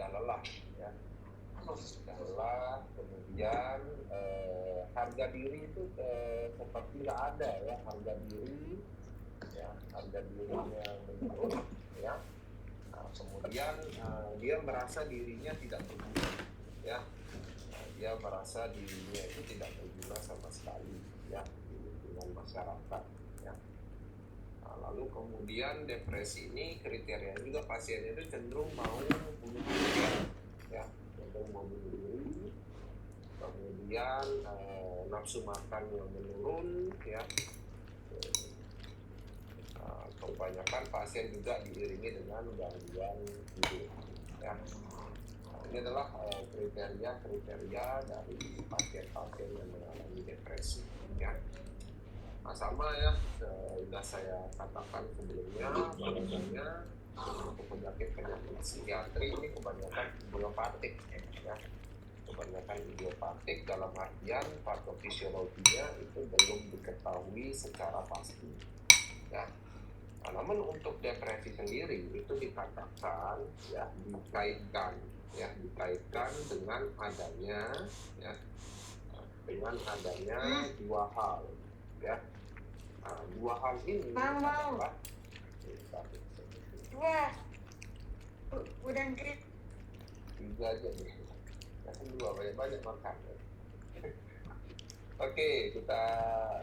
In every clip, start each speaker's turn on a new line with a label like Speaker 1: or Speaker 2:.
Speaker 1: sudah lelah, ya. Sudah lelah, kemudian harga diri itu seperti nggak ada, ya, harga diri, ya, harga dirinya menurun, ya. Nah, kemudian dia merasa dirinya tidak berguna, ya. Dia merasa dirinya itu tidak berguna sama sekali, ya, di lingkungan masyarakat, ya. Nah, lalu kemudian depresi ini kriteria juga pasien itu cenderung mau bunuh diri, ya, cenderung mau bunuh diri. Kemudian nafsu makan yang menurun, ya. Kebanyakan pasien juga diiringi dengan gangguan tidur, ya. Ini adalah kriteria dari pasien-pasien yang mengalami depresi, ya. Nah, sama ya, sudah saya katakan sebelumnya, bahwasanya untuk penyakit psikiatri ini kebanyakan idiopatik, ya. Kebanyakan idiopatik dalam artian patofisiologinya itu belum diketahui secara pasti, ya. Nah, namun untuk depresi sendiri itu dikatakan, ya, dikaitkan dengan adanya, ya, dua hal, ya. Nah, dua hal ini adalah
Speaker 2: udah ngkrit
Speaker 1: 3 aja nih, yang kedua banyak makan. Oke, kita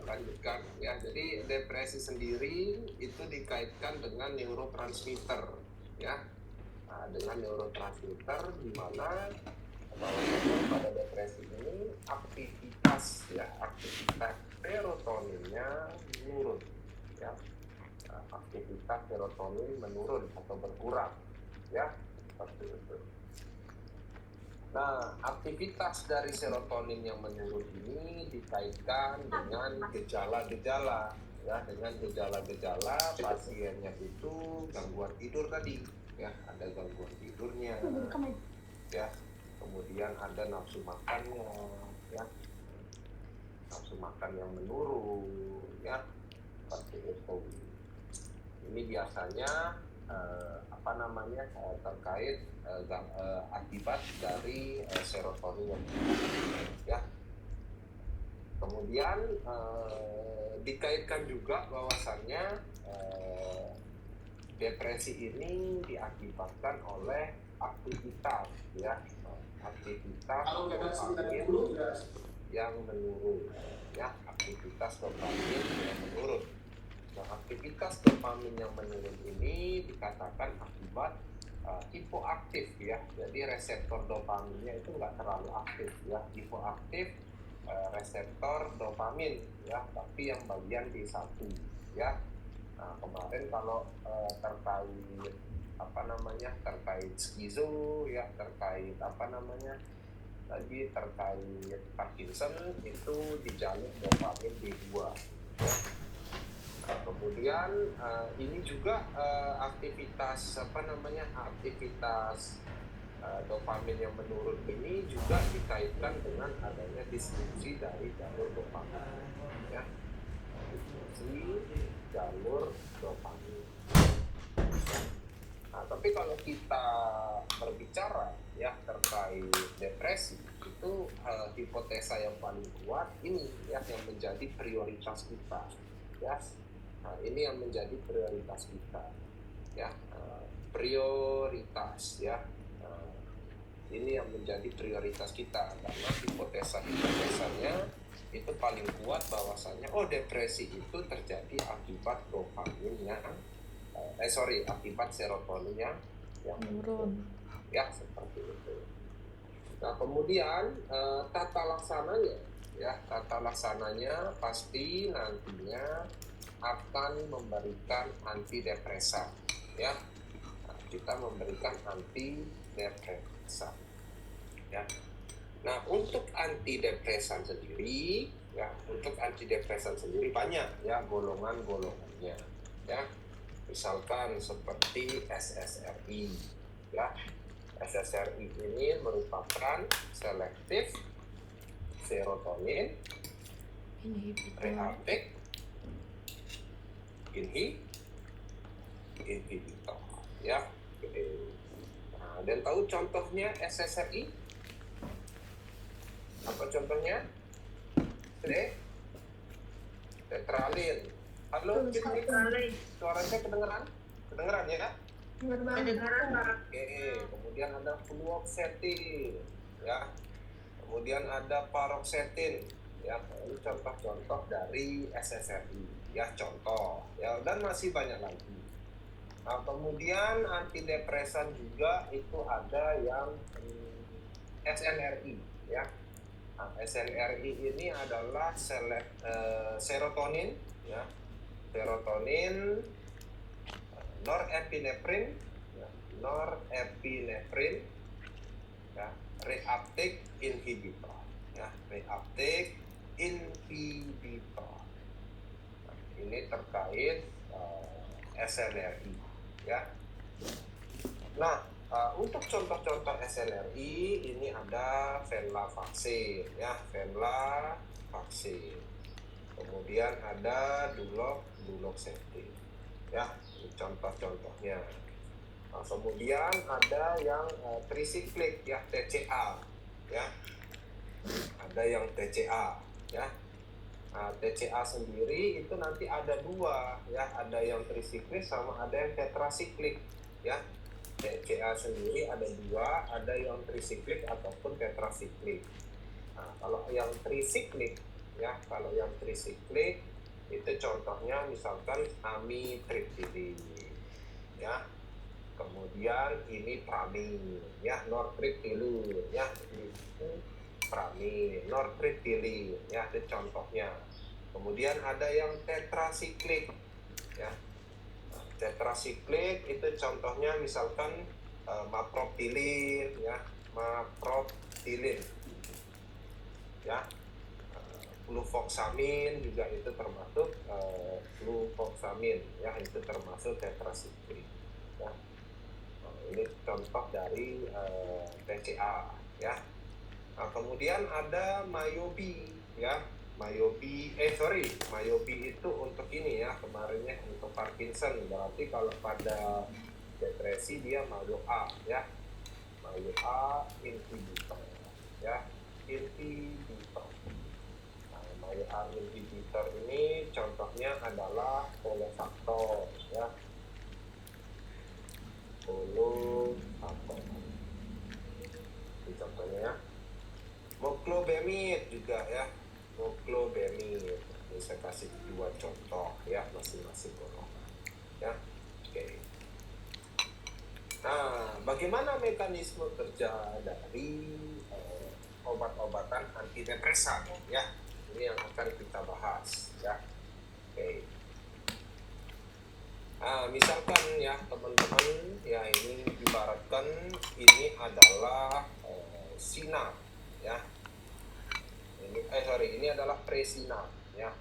Speaker 1: lanjutkan, ya. Jadi depresi sendiri itu dikaitkan dengan neurotransmitter, ya. Nah, dengan neurotransmitter di mana pada depresi ini aktivitas serotoninnya menurun, ya. Nah, aktivitas serotonin menurun atau berkurang, ya, seperti itu. Nah, aktivitas dari serotonin yang menurun ini dikaitkan dengan gejala-gejala, ya, dengan gejala-gejala pasiennya itu gangguan tidur tadi, ya, ada gangguan tidurnya, ya, kemudian ada nafsu makannya, ya, nafsu makan yang menurun, ya, seperti itu. Ini biasanya terkait akibat dari serotonin, ya. Kemudian dikaitkan juga bahwasannya depresi ini diakibatkan oleh aktivitas, ya, aktivitas dopamin yang menurun, ya, aktivitas dopamin yang menurun. Nah, aktivitas dopamin yang menurun ini dikatakan akibat hipoaktif, ya. Jadi reseptor dopaminnya itu nggak terlalu aktif, ya, hipoaktif reseptor dopamin, ya, tapi yang bagian D1, ya. Nah, kemarin kalau terkait skizo, ya, terkait terkait Parkinson itu di jalur dopamin D2, ya. Kemudian ini juga aktivitas dopamin yang menurun ini juga dikaitkan dengan adanya disfungsi dari jalur dopamin, ya, disfungsi jalur dopamin. Nah, tapi kalau kita berbicara, ya, terkait depresi itu hipotesa yang paling kuat ini, ya, yang menjadi prioritas kita, ya. Nah, ini yang menjadi prioritas kita, ya, prioritas, ya. Ini yang menjadi prioritas kita karena hipotesanya itu paling kuat bahwasannya depresi itu terjadi akibat dopaminnya, akibat serotoninnya yang menurun, ya, seperti itu. Nah, kemudian tata laksananya pasti nantinya akan memberikan antidepresan, ya. Nah, kita memberikan antidepresan, ya. Nah, untuk antidepresan sendiri banyak, ya, golongannya, ya. Misalkan seperti SSRI, ya. SSRI ini merupakan selektif serotonin reuptake inhibitor, ya. Nah, dan tahu contohnya SSRI? Apa contohnya? Tetralin. Halo,
Speaker 2: Tetralin.
Speaker 1: suara saya kedengeran? Kedengeran ya?
Speaker 2: Kedengeran, Pak.
Speaker 1: Oke, kemudian ada fluoxetin, ya. Kemudian ada paroxetin, ya. Ini contoh-contoh dari SSRI, ya, contoh, ya. Dan masih banyak lagi. Nah, kemudian antidepresan juga itu ada yang SNRI, ya. Nah, SNRI ini adalah serotonin, ya, serotonin, norepinefrin, ya, norepinefrin, ya, reuptake inhibitor, ya, reuptake inhibitor. Nah, ini terkait SNRI, ya. Nah, untuk contoh-contoh SNRI ini ada venlafaxine, ya, venlafaxine. Kemudian ada duloxetine, ya, ini contoh-contohnya. Nah, kemudian ada yang trisiklik, ya, TCA, ya, ada yang TCA, ya. Nah, TCA sendiri itu nanti ada dua, ya, ada yang trisiklik sama ada yang tetrasiklik, ya. TCA sendiri ada dua, ada yang trisiklik ataupun tetrasiklik. Nah, kalau yang trisiklik, ya, kalau yang trisiklik itu contohnya misalkan amitriptyline, ya. Kemudian ini pramin, ya, nortriptyline, ya, ini pramin, nortriptyline, ya, itu contohnya. Kemudian ada yang tetrasiklik, ya. Tetrasiklik itu contohnya misalkan maproptilin, ya, maproptilin, ya, fluvoxamin juga itu termasuk fluvoxamin, ya, itu termasuk tetrasiklik, ya. Ini contoh dari TCA, ya. Nah, kemudian ada Mayobi, ya. Mayobi itu untuk ini, ya, kemarinnya untuk Parkinson. Berarti kalau pada depresi dia Mayo A, ya, Mayo A inhibitor, ya, inhibitor. Nah, Mayo A inhibitor ini contohnya adalah polofaktor, ya, polofaktor. Ini contohnya, ya. Moclobemid juga, ya, moclobemid. Ini saya kasih dua contoh, ya, masing-masing golongan, ya. Oke. Nah, bagaimana mekanisme kerja dari obat-obatan antidepresan, ya? Ini yang akan kita bahas, ya. Oke. Nah, misalkan, ya, teman-teman, ya, ini ibaratkan ini adalah sinap, ya. Ini adalah presinap, ya.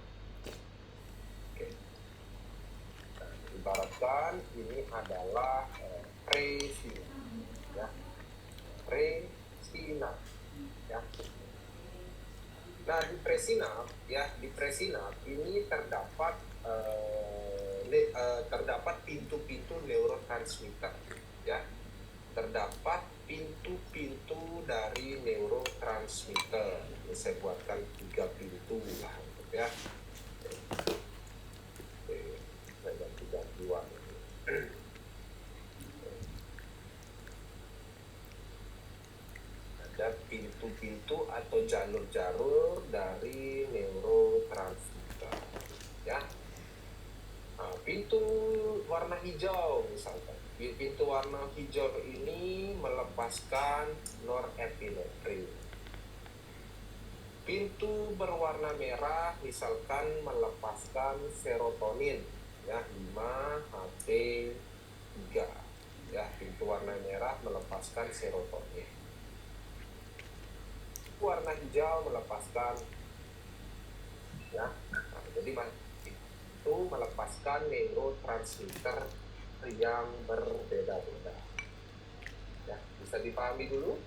Speaker 1: Oke. Nah, ibaratkan ini adalah presinap, ya, presinap, ya. Nah, di presinap ini terdapat pintu-pintu neurotransmitter, ya. Terdapat pintu-pintu dari neurotransmitter. Ini saya buatkan 3 pintu lah, ya. Oke, saya ganti-gantian. Ada pintu-pintu atau jalur-jalur dari neurotransmitter, ya. Nah, pintu warna hijau misalkan. Pintu warna hijau ini melepaskan norepinefrin. Pintu berwarna merah misalkan melepaskan serotonin, ya, 5-HT3, ya. Pintu warna merah melepaskan serotonin. Warna hijau melepaskan, ya. Nah, jadi itu melepaskan neurotransmitter yang berbeda-beda, ya. Bisa dipahami dulu?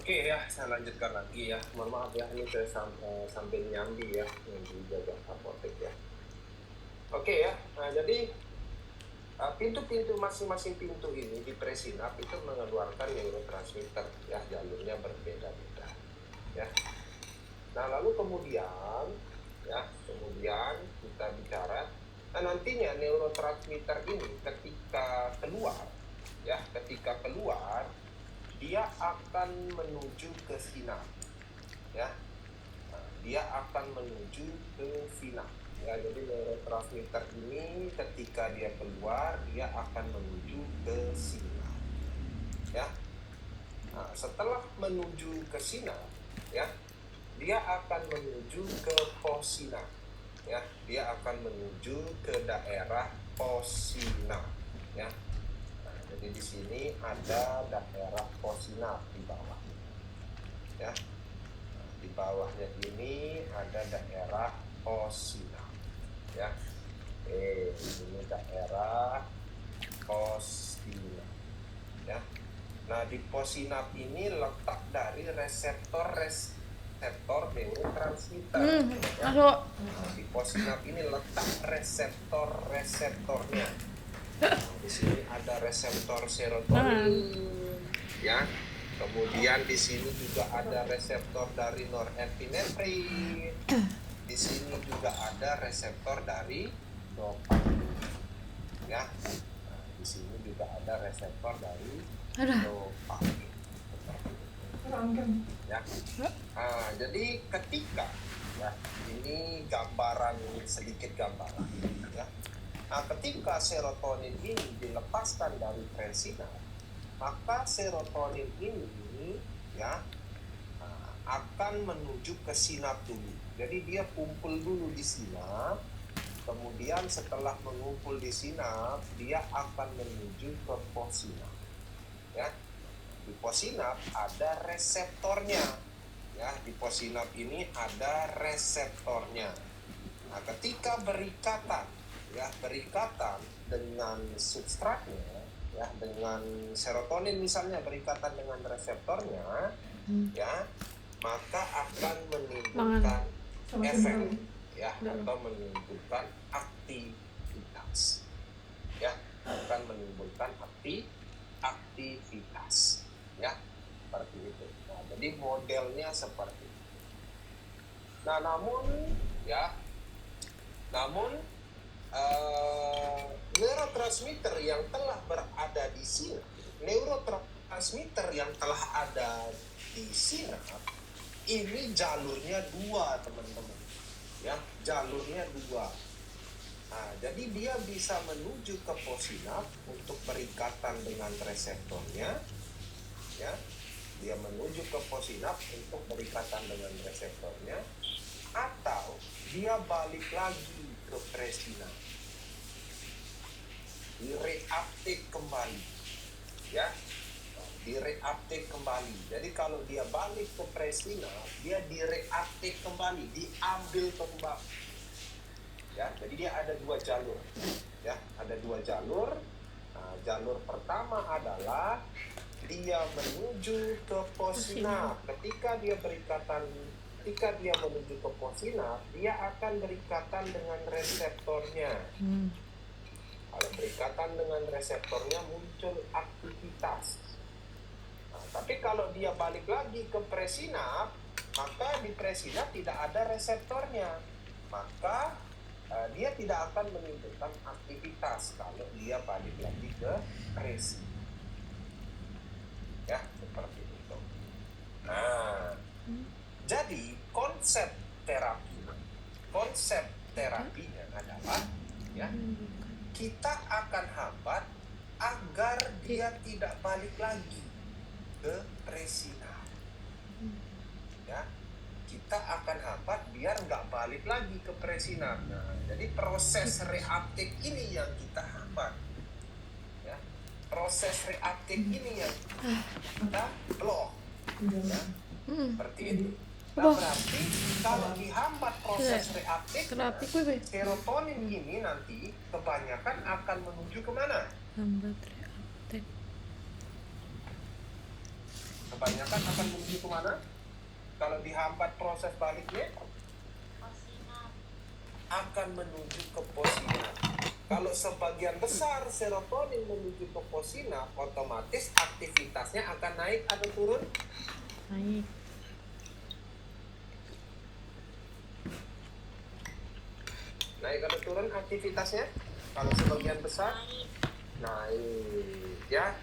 Speaker 1: Oke ya, saya lanjutkan lagi ya. Mohon maaf ya, ini saya sambil nyambi ya, nyambi jaga apotek ya. Oke ya, nah jadi pintu-pintu masing-masing pintu ini di presinap itu mengeluarkan neurotransmitter ya, jalurnya berbeda-beda ya. Nah lalu kemudian kita bicara, nah nantinya neurotransmitter ini ketika keluar dia akan menuju ke sinap ya. Nah, dia akan menuju ke sinap ya. Jadi neurotransmitter ini ketika dia keluar dia akan menuju ke sinap ya. Nah, setelah menuju ke sinap ya, dia akan menuju ke possinap ya. Dia akan menuju ke daerah possinap ya. Jadi di sini ada daerah possinap di bawah ya. Nah, di bawahnya ini ada daerah possinap ya. Ini daerah possinap ya. Nah di possinap ini letak dari reseptor neurotransmitter ya. Nah, di possinap ini letak reseptornya. Di sini ada reseptor serotonin ya. Kemudian di sini juga ada reseptor dari norepinefrin. Di sini juga ada reseptor dari dopamin ya. Nah, di sini juga ada reseptor dari dopamin ya. Nah, jadi ketika ya, ini sedikit gambaran ya. Nah, ketika serotonin ini dilepaskan dari presinap, maka serotonin ini ya akan menuju ke sinap dulu. Jadi dia kumpul dulu di sinap, kemudian setelah mengumpul di sinap, dia akan menuju ke possinap. Ya. Di possinap ada reseptornya. Ya, di possinap ini ada reseptornya. Nah, ketika berikatan dengan substratnya ya, dengan serotonin misalnya berikatan dengan reseptornya ya, maka akan menimbulkan efek ya, atau menimbulkan aktivitas ya, akan menimbulkan aktivitas ya, seperti itu. Nah, jadi modelnya seperti itu. Nah, namun neurotransmitter yang telah berada di sinap, ini jalurnya dua, teman-teman ya, jalurnya dua. Nah, jadi dia bisa menuju ke possinap untuk berikatan dengan reseptornya ya. Dia menuju ke possinap untuk berikatan dengan reseptornya, atau dia balik lagi ke presinap, direuptake kembali ya, direuptake kembali. Jadi kalau dia balik ke presinap, dia direuptake kembali, diambil kembali ya. Jadi dia ada dua jalur ya, ada dua jalur. Nah, jalur pertama adalah dia menuju ke possinap. Ketika dia menuju ke possinap, dia akan berikatan dengan reseptornya. Kalau berikatan dengan reseptornya muncul aktivitas. Nah, tapi kalau dia balik lagi ke presinap, maka di presinap tidak ada reseptornya. Maka dia tidak akan menimbulkan aktivitas kalau dia balik lagi ke presinap. Ya, seperti itu. Nah, jadi konsep terapinya adalah ya, kita akan hambat agar dia tidak balik lagi ke presinap. Ya, kita akan hambat biar nggak balik lagi ke presinap. Nah, jadi proses reuptake ini yang kita hambat. Ya, proses reuptake ini yang kita blok. Ya, seperti itu. Nah, berarti kalau dihambat proses reuptake, serotonin ini nanti kebanyakan akan menuju kemana?
Speaker 3: Hambat reuptake.
Speaker 1: kebanyakan akan menuju ke mana? Kalau dihambat proses baliknya akan menuju ke possinap. Kalau sebagian besar serotonin menuju ke possinap, otomatis aktivitasnya akan naik atau turun?
Speaker 3: Naik.
Speaker 1: Naik atau turun aktivitasnya? Kalau sebagian besar naik, ya.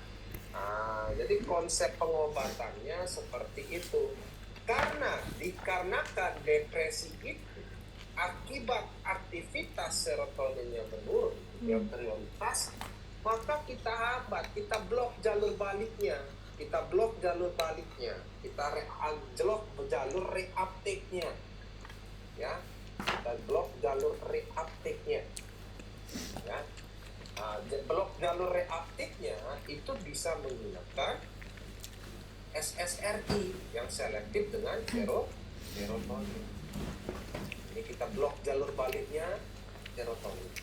Speaker 1: Jadi konsep pengobatannya seperti itu. Karena dikarenakan depresi itu akibat aktivitas serotoninnya menurun, yang prioritas, maka kita hambat, kita blok jalur baliknya, kita blok jalur reuptake-nya, ya, kita blok jalur reuptake-nya, ya. Blok jalur reuptake-nya itu bisa menggunakan SSRI yang selektif dengan serotonin. Ini kita blok jalur baliknya serotonin.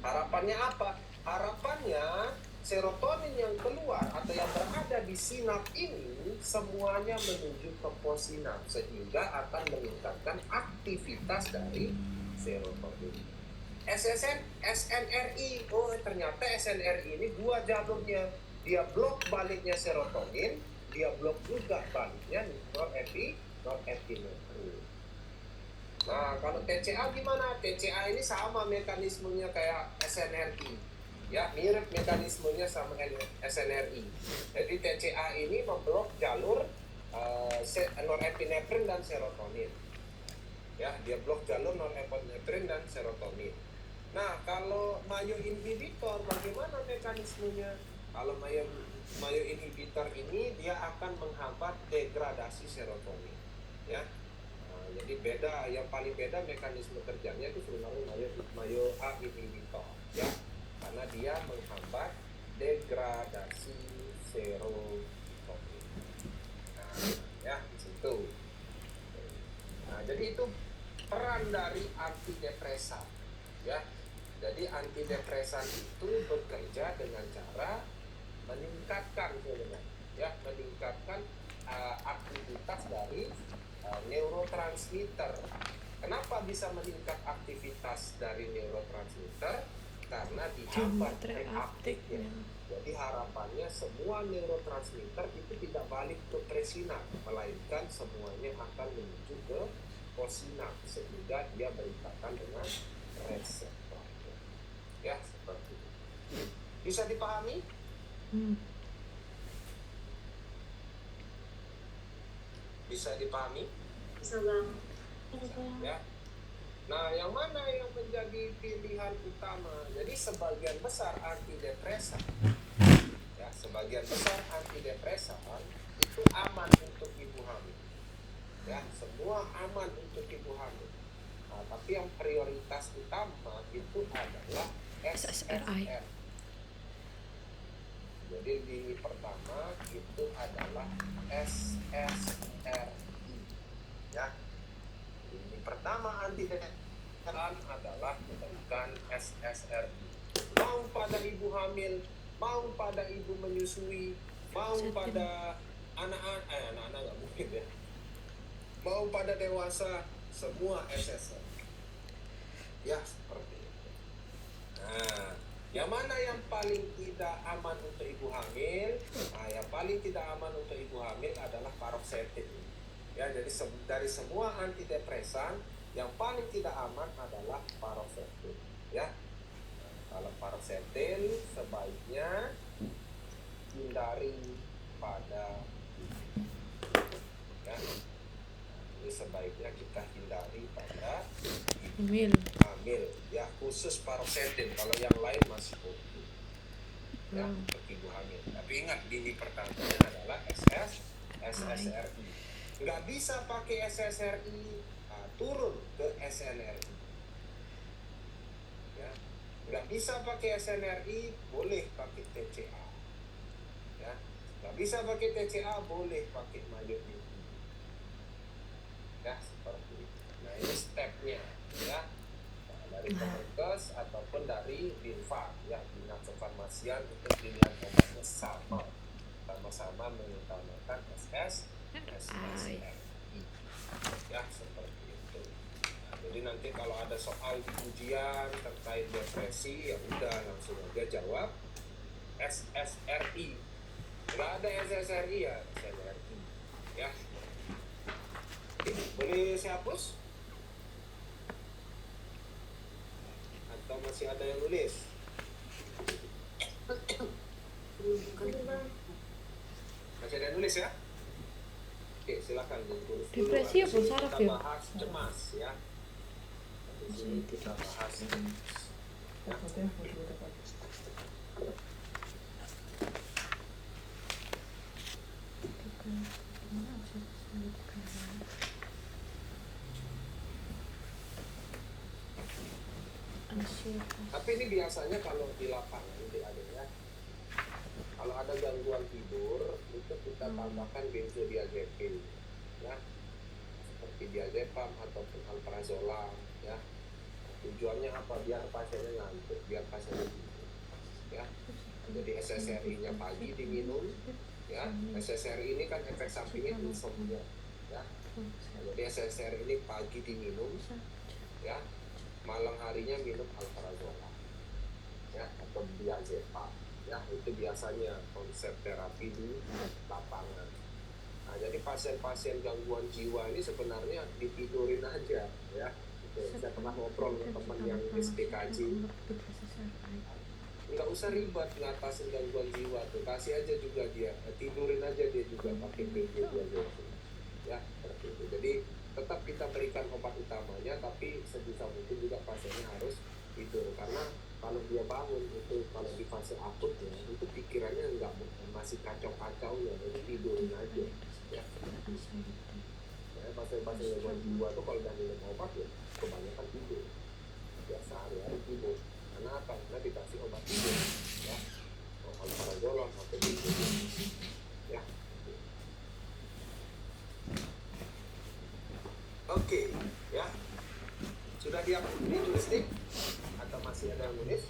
Speaker 1: Harapannya apa? Harapannya serotonin yang keluar atau yang berada di sinap ini semuanya menuju ke possinap, sehingga akan meningkatkan aktivitas dari serotonin. SNRI, ternyata SNRI ini dua jalurnya. Dia blok baliknya serotonin, dia blok juga baliknya norepinefrin. Nah, kalau TCA gimana? TCA ini sama mekanismenya kayak SNRI. Ya, mirip mekanismenya sama SNRI. Jadi TCA ini memblok jalur norepinefrin dan serotonin. Ya, dia blok jalur norepinefrin dan serotonin. Nah, kalau mayo inhibitor bagaimana mekanismenya? Kalau mayo inhibitor ini dia akan menghambat degradasi serotonin, ya. Jadi beda, yang paling beda mekanisme kerjanya itu sebenarnya mayo A inhibitor, ya, karena dia menghambat degradasi serotonin. Nah, ya, di situ. Nah, jadi itu peran dari antidepresan, ya. Jadi antidepresan itu bekerja dengan cara meningkatkan aktivitas dari neurotransmitter. Kenapa bisa meningkat aktivitas dari neurotransmitter? Karena dihambat reuptake-nya. Jadi harapannya semua neurotransmitter itu tidak balik ke presinap, melainkan semuanya akan menuju ke possinap, sehingga dia berikatan dengan reseptor. Ya, seperti itu. Bisa dipahami? Bisa dipahami?
Speaker 2: Bisa banget.
Speaker 1: Ya. Nah, yang mana yang menjadi pilihan utama? Jadi sebagian besar antidepresan, ya, sebagian besar antidepresan itu aman untuk ibu hamil. Ya, semua aman untuk ibu hamil. Nah, tapi yang prioritas utama itu adalah SSRI. Jadi lini pertama itu adalah SSRI, ya. Lini pertama antidepresan adalah memberikan SSRI. Mau pada ibu hamil, mau pada ibu menyusui, mau pada anak-anak nggak mungkin, ya. Mau pada dewasa, semua SSRI. Ya, seperti itu. Nah, yang mana yang paling tidak aman untuk ibu hamil? Nah, yang paling tidak aman untuk ibu hamil adalah paroxetin. Ya, jadi dari semua antidepresan yang paling tidak aman adalah paroxetin. Ya, kalau paroxetin sebaiknya hindari pada ya. Ini sebaiknya kita hindari pada hamil, ya, khusus paroxetin. Kalau yang lain masih oke, ya, untuk ibu hamil. Tapi ingat, lini pertamanya adalah SSRI. Nggak bisa pakai SSRI, turun ke SNRI. Ya, nggak bisa pakai SNRI, boleh pakai TCA. Ya, nggak bisa pakai TCA, boleh pakai mayo inhibitor. Ya, seperti itu. Nah, ini stepnya, ya, dari Kemenkes ataupun dari Binfa, ya, Dinas Kefarmasian, itu pilihan obatnya sama sama-sama mengutamakan SSRI ya, seperti itu. Nah, jadi nanti kalau ada soal di ujian terkait depresi, ya udah langsung aja jawab SSRI. Nggak ada SSRI ya SSRI ya. Boleh saya hapus? Atau masih ada yang nulis? Masih ada yang nulis ya? Oke, silakan tulis dulu.
Speaker 3: Depresi apa saraf
Speaker 1: kita
Speaker 3: ya?
Speaker 1: bahas cemas ya. Di sini kita bahas cemas. Ya. Tapi ini biasanya kalau di lapangan ya, kalau ada gangguan tidur itu kita tambahkan benzodiazepin ya, seperti diazepam ataupun alprazolam ya. Tujuannya apa? Biar pasiennya ngantuk, biar pasiennya tidur ya. Jadi SSRI-nya pagi diminum ya. SSRI ini kan efek sampingnya insomnia ya. Jadi SSRI ini pagi diminum ya, malam harinya minum alprazolam ya, atau diazepam ya. Itu biasanya konsep terapi di lapangan. Nah, jadi pasien-pasien gangguan jiwa ini sebenarnya ditidurin aja ya. Saya pernah ngobrol dengan teman yang SPKJ, nggak usah ribet ngatasin gangguan jiwa tuh, kasih aja juga dia, tidurin aja dia juga pakai benzodiazepin ya, seperti itu. Jadi tetap kita berikan obat utamanya, tapi sebisa mungkin juga pasiennya harus tidur, karena kalau dia bangun itu, kalau di fase akut ya, itu pikirannya nggak, masih kacau-kacau ya, jadi tidurin aja ya. Pasien-pasien gangguan jiwa tuh kalau udah minum obat ya kebanyakan tidur, biasa hari-hari tidur. Karena apa? Karena dikasih obat tidur ya, alprazolam atau benzodiazepin ya. Oke ya, sudah ditulis nih atau masih ada yang nulis?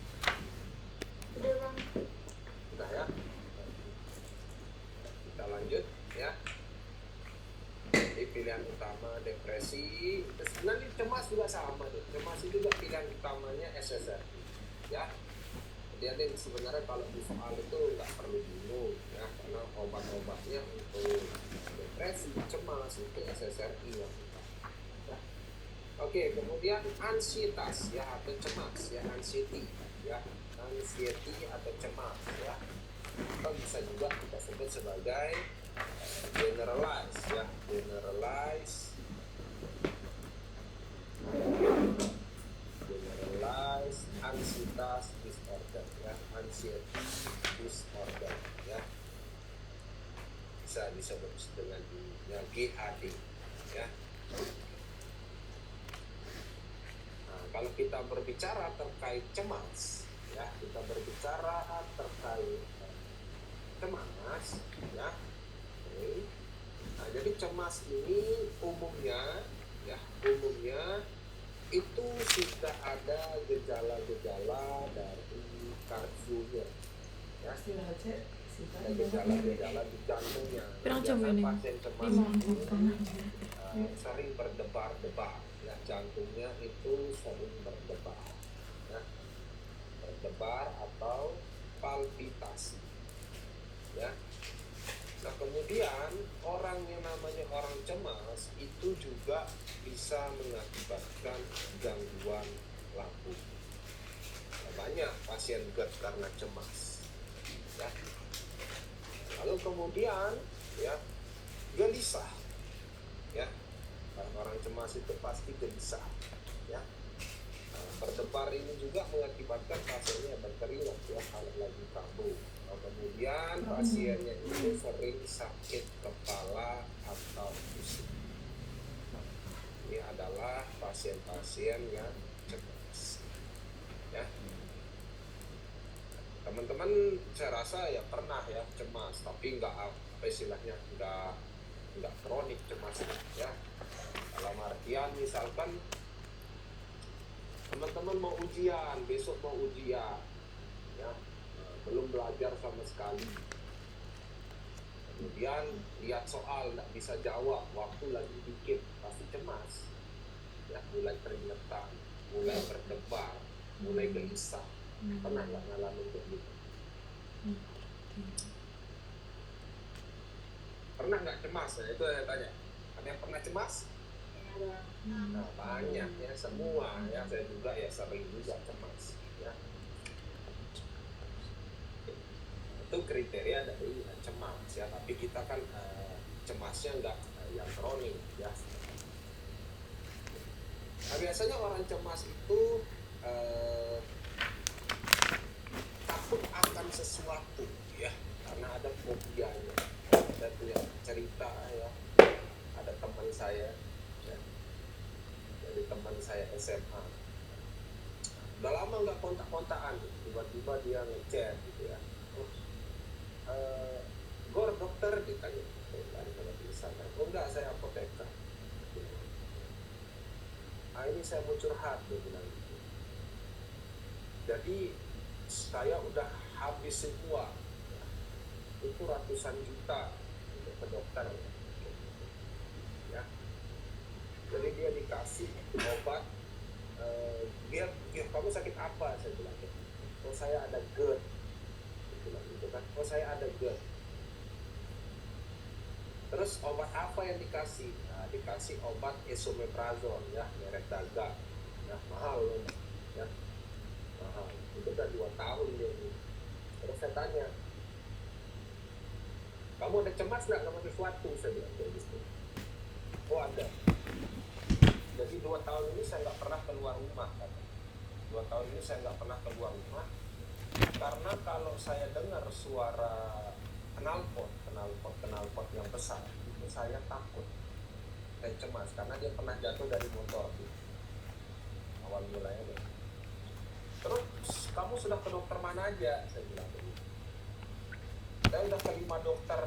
Speaker 2: Udah bang.
Speaker 1: Sudah ya, kita lanjut ya. Jadi pilihan utama depresi, nanti cemas juga sama deh. Cemas itu juga pilihan utamanya SSRI ya. Jadi sebenarnya kalau di soal itu nggak perlu bingung ya, karena obat-obatnya untuk depresi, cemas itu SSRI ya. Oke, kemudian ansietas ya, atau cemas ya, anxiety ya, anxiety atau cemas ya, atau bisa juga kita sebut sebagai generalize ya, generalize ansietas disorder ya, anxiety disorder ya, bisa disebut dengan GAD ya. Kalau kita berbicara terkait cemas, ya, kita berbicara terkait cemas, ya. Oke. Nah, jadi cemas ini umumnya itu sudah ada gejala-gejala dari kardiolognya, ya. Ada gejala-gejala di jantungnya. Biasanya pasien cemas ini sering berdebar-debar. Ya, jantungnya itu sering berdebar ya, berdebar atau palpitasi ya. Nah, kemudian orang yang namanya orang cemas itu juga bisa mengakibatkan gangguan lambung. Nah, banyak pasien GERD karena cemas ya. Lalu kemudian ya, gelisah ya. Orang cemas itu pasti gelisah ya. Nah, berdebar ini juga mengakibatkan pasiennya berkeringat ya, kalau lagi kabur. Nah, kemudian pasiennya itu sering sakit kepala atau pusing. Nah, ini adalah pasien-pasien yang cemas ya. Teman-teman saya rasa ya pernah ya cemas, tapi nggak apa istilahnya, nggak kronik cemas ya. Dalam artian misalkan teman-teman mau ujian, besok mau ujian ya, belum belajar sama sekali, kemudian lihat soal nggak bisa jawab, waktu lagi dikit, pasti cemas, ya mulai keringetan, mulai berdebar, mulai gelisah. Pernah nggak ngalamin kayak gitu? Pernah nggak cemas? Nah, itu saya tanya. Ada yang pernah cemas? Nah, banyak ya, semua ya, saya juga ya sering juga cemas ya. Itu kriteria dari cemas ya, tapi kita kan cemasnya nggak yang kronik ya. Nah, biasanya orang cemas itu takut akan sesuatu ya, karena ada fobianya. Ada tuh yang cerita ya, ada teman saya ya, dari teman saya SMA, udah lama nggak kontak-kontakan, tiba-tiba dia ngechat gitu ya, Gor dokter ditanya, kalau misalkan, oh enggak, saya apoteker. Ah, ini saya mau curhat, dia bilang gitu. Jadi saya udah habis semua ya, itu ratusan juta untuk ke dokter ya. Jadi dia dikasih obat, dia kamu sakit apa, saya bilang gitu. Oh saya ada GERD, dia bilang gitu kan. Oh saya ada GERD. Terus obat apa yang dikasih? Nah, dikasih obat esomeprazole ya, merek dagang ya, mahal loh ya, mahal. Itu udah 2 tahun dia ini. Terus saya tanya, kamu ada cemas nggak sama sesuatu? Saya bilang kayak gitu. Oh ada. Jadi 2 tahun ini saya nggak pernah keluar rumah kan. 2 tahun ini saya nggak pernah keluar rumah karena kalau saya dengar suara knalpot yang besar itu saya takut dan cemas, karena dia pernah jatuh dari motor gitu. Awal mulanya. Terus kamu sudah ke dokter mana aja? Saya bilang begitu. Saya udah ke 5 dokter.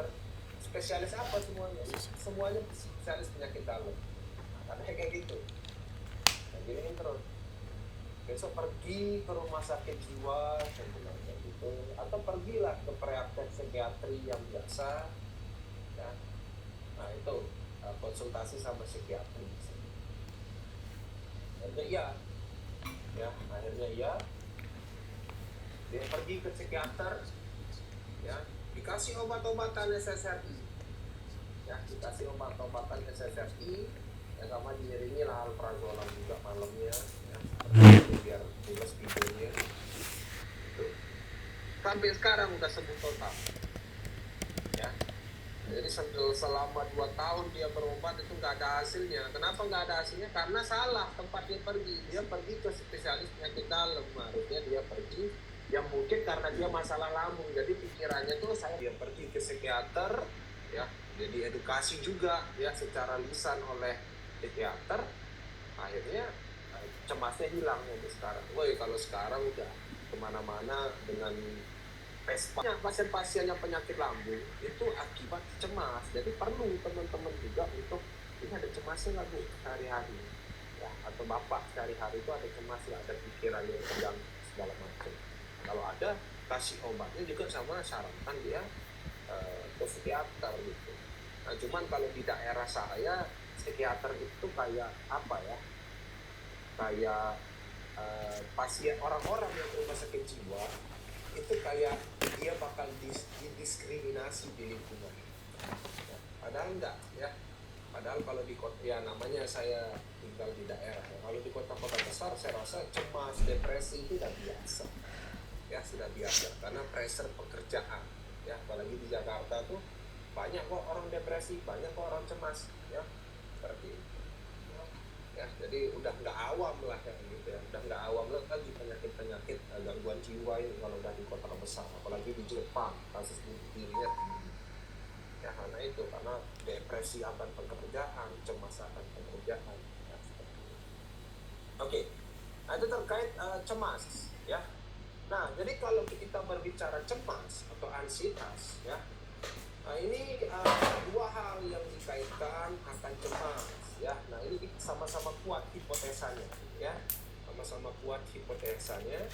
Speaker 1: Spesialis apa semuanya? Semuanya spesialis penyakit dalam. Nah, kayak gitu. Nah, giniin terus. Besok pergi ke rumah sakit jiwa, saya bilang kayak gitu. Atau pergilah ke praktek psikiatri yang biasa. Ya. Nah itu konsultasi sama psikiatri. Akhirnya iya. Ya, akhirnya iya. Dia pergi ke psikiater. Ya, dikasih obat-obatan SSRI. Ya, dikasih obat-obatan SSRI. Ya, sama diiringi lah alprazolam juga malamnya. Ya, biar pulas tidurnya. Sampai sekarang udah sembuh total. Ya. Jadi selama 2 tahun dia berobat itu nggak ada hasilnya. Kenapa nggak ada hasilnya? Karena salah tempat dia pergi. Dia pergi ke spesialis penyakit dalam. Harusnya dia pergi yang mungkin karena dia masalah lambung. Jadi pikirannya tuh dia pergi ke psikiater, ya. Jadi edukasi juga ya secara lisan oleh psikiater. Akhirnya cemasnya hilang untuk sekarang. Woi, kalau sekarang udah kemana-mana dengan pasien-pasien yang penyakit lambung itu akibat cemas. Jadi perlu teman-teman juga untuk ini ada cemasnya nggak Bu sehari-hari ya, atau Bapak sehari-hari itu ada cemas nggak, ada pikiran yang sedang segala macam. Kalau ada, kasih obatnya juga sama sarankan dia ke psikiater gitu. Nah cuman kalau di daerah saya psikiater itu kayak apa ya, kayak pasien orang-orang yang rumah sakit jiwa itu kayak dia bakal didiskriminasi di lingkungan ya, padahal enggak ya. Padahal kalau di kota ya, namanya saya tinggal di daerah ya. Kalau di kota-kota besar saya rasa cemas, depresi itu sudah biasa ya, sudah biasa karena pressure pekerjaan ya. Apalagi di Jakarta tuh banyak kok orang depresi, banyak kok orang cemas ya, seperti itu ya. Jadi udah nggak awam lah ya gitu ya, udah nggak awam lagi penyakit gangguan jiwa ini kalau udah di kota besar, apalagi di Jepang kasus bunuh dirinya tinggi ya, karena itu, karena depresi akan pekerjaan, cemas akan pekerjaan ya, seperti itu. Oke, nah itu terkait cemas ya. Nah jadi kalau kita berbicara cemas atau ansietas ya, nah ini 2 hal yang dikaitkan akan cemas ya. Nah ini sama-sama kuat hipotesanya ya, sama-sama kuat hipotesanya.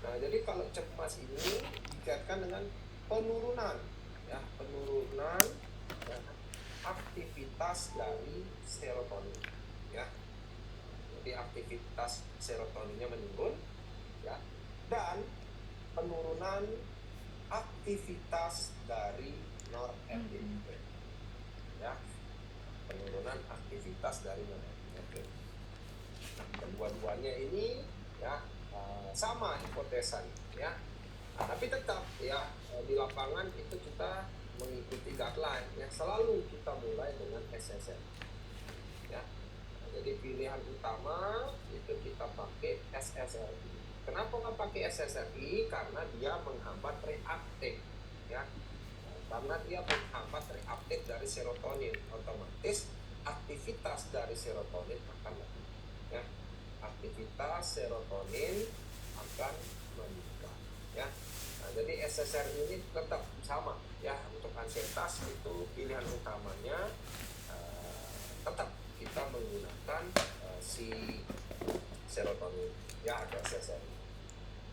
Speaker 1: Nah jadi kalau cemas ini dikaitkan dengan penurunan ya, penurunan ya, aktivitas dari serotonin, ya. Jadi aktivitas serotoninnya menurun, ya, dan penurunan aktivitas dari norepinefrin, ya, penurunan aktivitas dari norepinefrin. Nah, kedua-duanya ini ya sama hipotesanya, ya. Nah, tapi tetap ya di lapangan itu kita mengikuti guideline, ya, selalu kita mulai dengan SSRI, ya. Nah, jadi pilihan utama itu kita pakai SSRI. Kenapa nggak pakai SSRI? Karena dia menghambat reuptake, ya. Nah, karena dia menghambat reuptake dari serotonin, otomatis aktivitas dari serotonin akan meningkat, ya. Aktivitas serotonin akan meningkat, ya. Nah, jadi SSRI ini tetap sama, ya. Untuk ansietas itu pilihan utamanya tetap kita menggunakan si serotonin, ya, ada SSRI.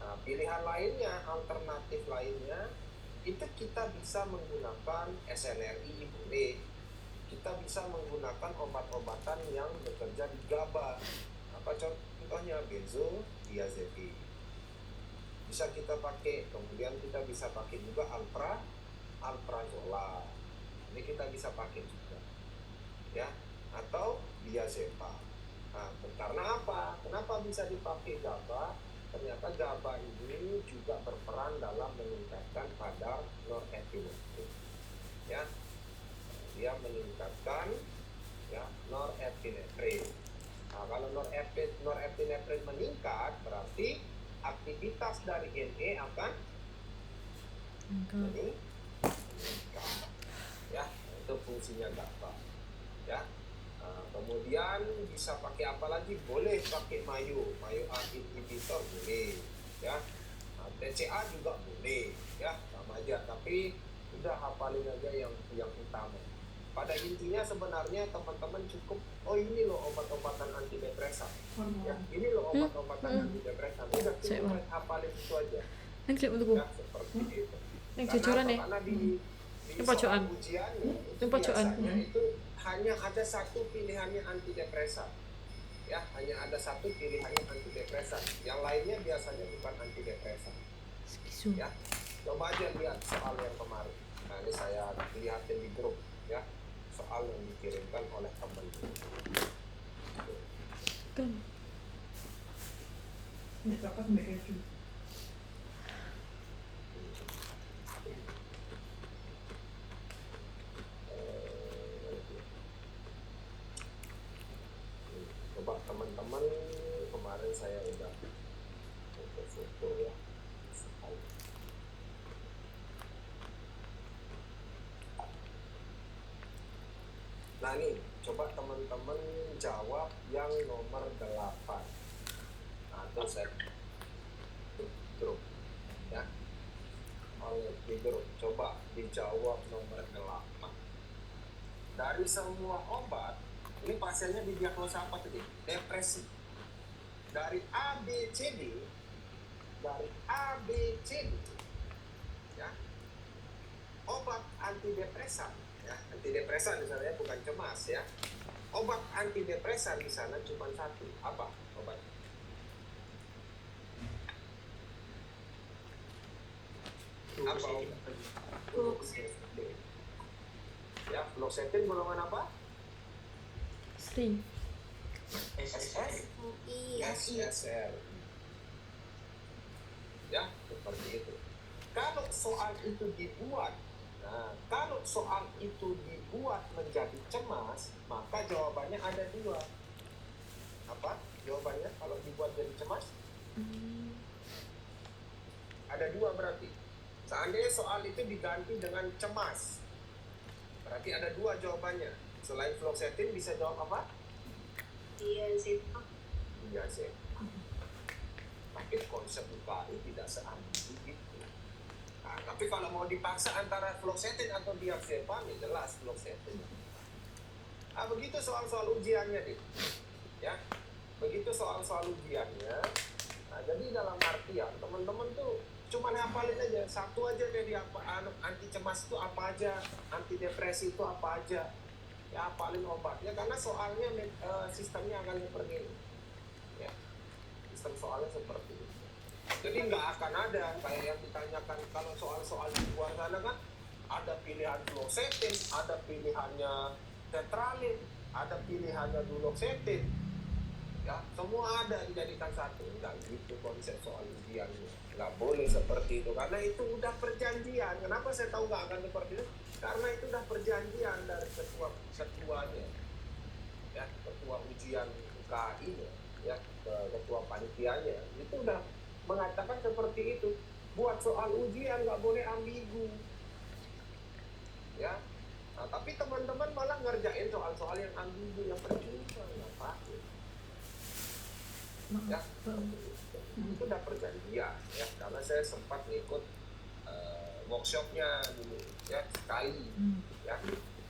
Speaker 1: Nah, pilihan lainnya, alternatif lainnya, itu kita bisa menggunakan SNRI, boleh. Kita bisa menggunakan obat-obatan yang bekerja di GABA. Apa contohnya? Benzodiazepin. Bisa kita pakai, kemudian kita bisa pakai juga alprazolam. Ini kita bisa pakai juga, ya, atau diazepam. Nah, karena apa? Kenapa bisa dipakai GABA? Ternyata GABA ini juga berperan dalam meningkatkan kadar norepinefrin, ya. Dia meningkatkan ya norepinefrin. Nah, kalau norepinefrin meningkat, berarti aktivitas dari NE akan meningkat, ya. Itu fungsinya GABA, ya. Kemudian bisa pakai apa lagi? Boleh pakai mayo A inhibitor boleh, ya. TCA juga boleh, ya, sama aja. Tapi udah hafalin aja yang utama. Pada intinya sebenarnya teman-teman cukup, oh ini loh obat-obatan antidepresan, ya, ini loh obat-obatan antidepresan. Udah cukup hafalin itu aja, ya, seperti itu. Karena di soal ujiannya itu biasanya itu hanya ada satu pilihannya antidepresan, ya, hanya ada satu pilihannya antidepresan, yang lainnya biasanya bukan antidepresan, ya. Coba aja lihat soal yang kemarin. Nah, ini saya lihatin di grup, ya, soal yang dikirimkan oleh teman. Coba teman-teman, kemarin saya udah foto, ya. Nah, nih, coba teman-teman jawab yang nomor 8. Nah, itu saya grup, ya. Oleh di grup, coba dijawab nomor 8. Dari semua obat, ini pasiennya didiagnosa apa tadi? Depresi. Dari ABCD, ya, obat antidepresan, ya, antidepresan misalnya bukan cemas, ya. Obat antidepresan di sana cuma satu. Apa obat? Apa obat? Fluoxetine. Ya, fluoxetine golongan apa?
Speaker 3: Sering.
Speaker 1: SSRI. Ya, seperti itu. Kalau soal itu dibuat menjadi cemas, maka jawabannya ada dua. Apa jawabannya kalau dibuat jadi cemas? Ada dua berarti. Seandainya soal itu diganti dengan cemas, berarti ada dua jawabannya. Selain fluoxetine bisa jawab apa? Diazepam. Tapi konsep UKI tidak seambil itu. Nah, tapi kalau mau dipaksa antara fluoxetine atau diazepam, ya jelas fluoxetine. Nah, begitu soal-soal ujiannya nih, ya. Begitu soal-soal ujiannya. Nah, jadi dalam artian teman-teman tuh cuman hafalin aja, satu aja deh anti cemas itu apa aja, anti depresi itu apa aja, ya hafalin obatnya, karena soalnya sistemnya akan seperti ini, ya sistem soalnya seperti itu. Jadi nggak akan ada kayak yang ditanyakan kalau soal-soal di luar sana kan ada pilihan fluoxetine, ada pilihannya tetralin, ada pilihannya duloxetine, ya semua ada dijadikan satu. Enggak gitu konsep soal ujiannya, nggak boleh seperti itu karena itu udah perjanjian. Kenapa saya tahu nggak akan seperti itu? Karena itu udah perjanjian dari ketuanya, ya ketua ujian UKI-nya, ya ketua panitianya itu udah mengatakan seperti itu. Buat soal ujian nggak boleh ambigu, ya. Nah, tapi teman-teman malah ngerjain soal-soal yang ambigu, yang percuma, ngapain? Ya, itu udah perjanjian, ya. Karena saya sempat ngikut workshopnya dulu, ya sekali, ya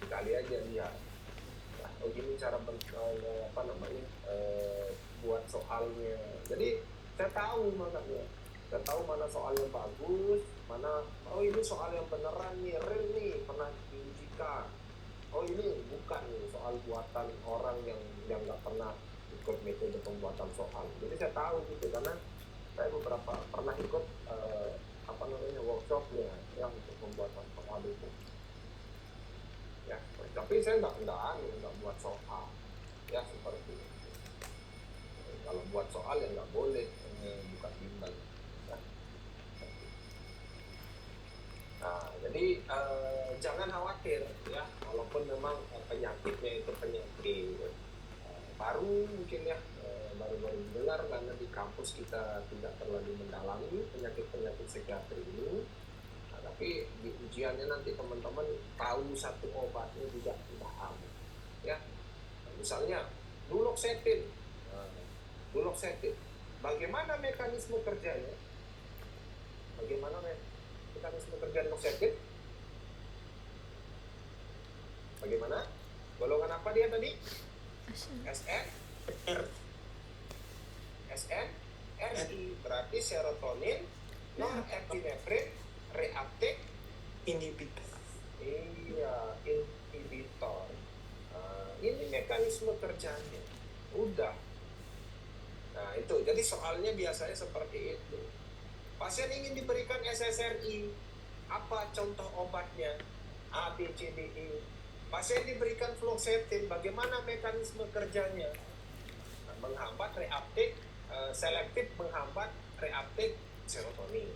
Speaker 1: sekali aja lihat. Nah, oh gini cara buat soalnya. Jadi saya tahu makanya. Saya tahu mana soal yang bagus, mana ini soal yang beneran nih, real nih, pernah diujikan. Oh ini bukan nih soal buatan orang yang nggak pernah ikut metode pembuatan soal. Jadi saya tahu gitu karena saya beberapa pernah ikut workshopnya yang untuk pembuatan soal itu. Ya, tapi saya nggak buat soal, ya seperti itu. Kalau buat soal ya nggak boleh buka bimbel. Nah, jadi jangan khawatir ya, walaupun memang penyakitnya itu penyakit baru mungkin ya, baru-baru dengar karena di kampus kita tidak terlalu mendalami penyakit-penyakit psikiatri ini. Nah, tapi di ujiannya nanti teman-teman tahu satu obatnya juga tidak aman. Ya, misalnya duloxetine. Duloxetine, bagaimana mekanisme kerjanya? Bagaimana mekanisme kerja duloxetine? Bagaimana? Golongan apa dia tadi? SNRI, berarti serotonin, norepinefrin, reuptake inhibitor. Iya, inhibitor. Ini mekanisme kerjanya. Udah. Nah itu, jadi soalnya biasanya seperti itu. Pasien ingin diberikan SSRI, apa contoh obatnya? A, B, C, D, E. Pasien diberikan fluoxetine, bagaimana mekanisme kerjanya? Nah, menghambat reuptake, selektif menghambat reuptake serotonin.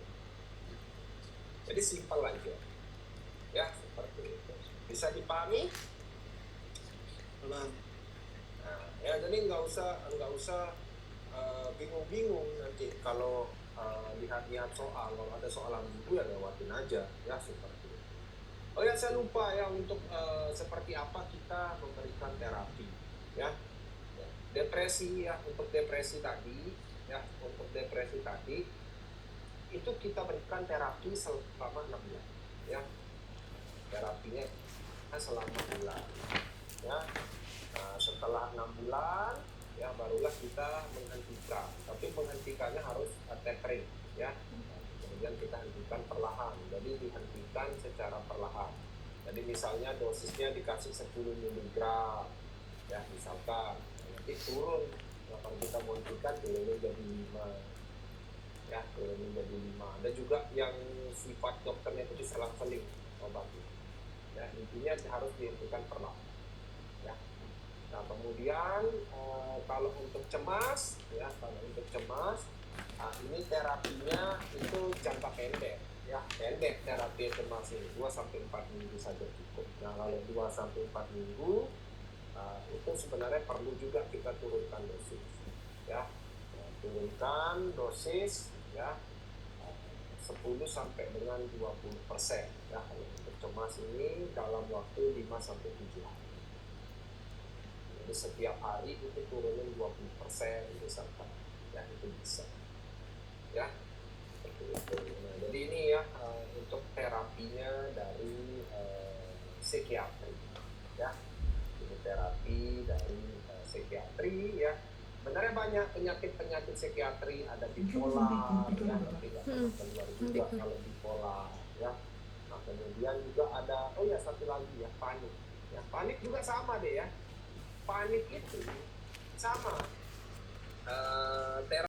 Speaker 1: Jadi simpel aja, ya seperti itu. Bisa dipahami? Nah, ya jadi nggak usah bingung-bingung nanti kalau lihat-lihat soal. Kalau ada soal ambigu ya lewatin aja, ya seperti itu. Oh ya, saya lupa ya untuk seperti apa kita memberikan terapi, ya. Depresi ya, untuk depresi tadi itu kita berikan terapi selama 6 bulan, ya. Terapinya selama 6 bulan, ya. Nah, setelah 6 bulan ya barulah kita menghentikan, tapi menghentikannya harus tapering, ya. Kemudian kita hentikan perlahan, jadi dihentikan secara perlahan. Jadi misalnya dosisnya dikasih 10 mg, ya misalkan, nanti turun, nah, kalau kita mau hentikan turunnya jadi 5, ya turunnya jadi 5. Ada juga yang sifat dokternya itu diselang-seling obatnya, ya intinya harus dihentikan perlahan, ya. Nah kemudian kalau untuk cemas, ya nah, ini terapinya itu jangka pendek, ya pendek terapi cemas ini 2-4 minggu saja cukup. Nah kalau 2-4 minggu itu sebenarnya perlu juga kita turunkan dosis, ya. Nah, turunkan dosis, ya 10 sampai dengan 20%, ya kalau untuk cemas ini dalam waktu 5-7 hari. Jadi setiap hari itu turunin 20% misalkan, ya itu bisa, ya seperti itu. Nah, jadi ini ya untuk terapinya dari psikiatri, ya ini terapi dari psikiatri, ya sebenarnya banyak penyakit psikiatri, ada bipolar, ya, nanti nggak pernah keluar juga kalau bipolar, ya. Nah, kemudian juga ada, oh ya satu lagi ya, panik. Ya, panik juga sama deh ya. Panik itu sama